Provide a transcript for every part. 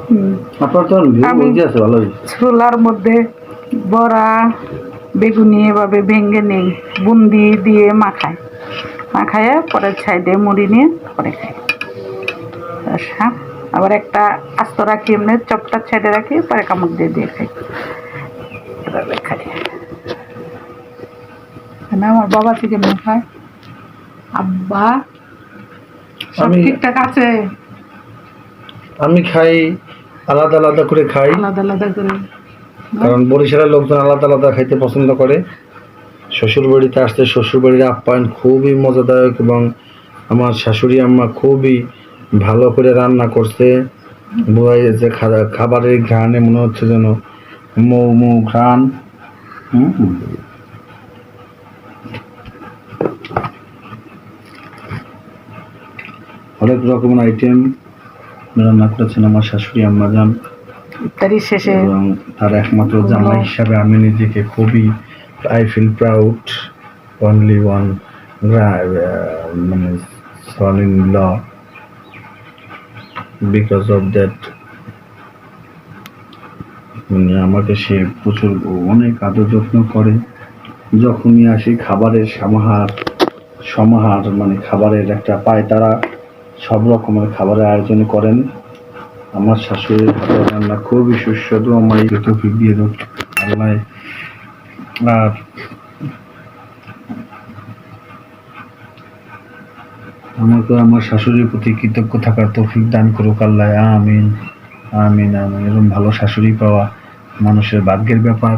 আমি ছোলার মধ্যে বড়া বেগুনি এভাবে ভেঙে নেই, বুন্দি দিয়ে মাখায় পরে সাইডে মুড়ি নিয়ে পরে খাই। আবার একটা আস্ত রাখি, এমনি চপটার সাইডে রাখি, পরে কামড় দিয়ে খাই। এভাবে খাই না। আমার বাবা থেকে মনে হয় আব্বা সব ঠিকঠাক আছে। আমি খাই আলাদা আলাদা করে খাই, আলাদা আলাদা করে, কারণ বরিশালের লোকজন আলাদা আলাদা খাইতে পছন্দ করে। শ্বশুর বাড়িতে আসতে শ্বশুর বাড়ির আপ্যায়ন খুবই মজাদায়ক এবং আমার শাশুড়ি আম্মা খুবই ভালো করে রান্না করছে। বোঝা যাচ্ছে খাবারের ঘ্রাণে মনে হচ্ছে যেন মৌ ঘ্রাণ। অনেক রকমের আইটেম রান্না করেছেন আমার শাশুড়ি আম্মা জান। ইফতারি শেষে এবং তার একমাত্র জামাই হিসাবে আমি নিজেকে খুবই I feel proud, only one মানে son in law, because of that. আমাকে সে প্রচুর অনেক আদর যত্ন করে। যখনই আসি খাবারের সমাহার মানে খাবারের একটা পায়, তারা সব রকমের খাবারের আয়োজন করেন। আমার শাশুড়ির হাতের রান্না খুবই সুস্বাদু। আমার এই তৌফিক দিয়ে দাও আল্লাহ। আর আমাকে আমার শাশুড়ির প্রতি কৃতজ্ঞ থাকার তৌফিক দান করুক আল্লাহ। আমিন আমিন আমিন। এরকম ভালো শাশুড়ি পাওয়া মানুষের ভাগ্যের ব্যাপার।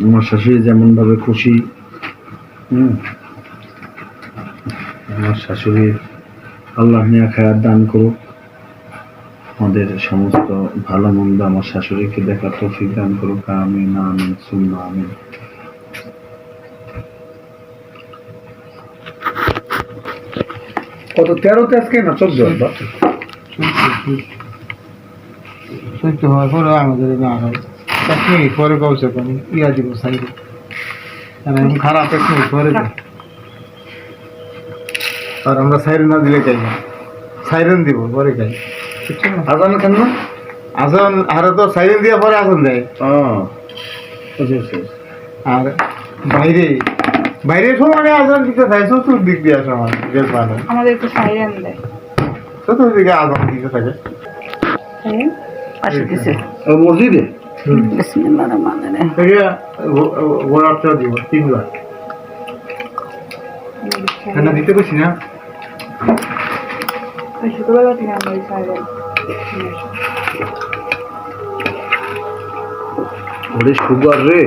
আমার শাশুড়ি যেমন ভাবে খুশি, আমার শাশুড়ির আল্লাহ নেয়া খায়াত দান করুক। আমাদের সমস্ত ভালো মন্দ আমার শাশুড়িকে দেখার তৌফিক দান করুক। আমিন আমিন সুম্মা আমিন। কত 13তে আজকে না 14? 14 হওয়ার পরে আমাদের এক মিনিট পরে কমসে কম ইয়া দিব সাইড, খারাপ এক মিনিট পরে। আর আমরা সাইরেন না দিলে চাই না, সাইরেন দিব পরে খাই। আজান কেন? আজান আরে তো সাইরেন দিয়ে পরে আজান দেয়। আর বাইরের সময় আজান দিতে থাকে চতুর্দিক দিয়ে সময় আমাদের একটু সাইরেন দেয়, চতুর্দিকে আজান দিতে থাকে। পাশে দিছে মসজিদে বিসমিল্লাহির রহমানির রহিম। গোড়াটা দিব 3 বার খানা দিতে বেশি না। ছোটবেলা থেকে আমরা সাইরেন ওরে সুগার রে।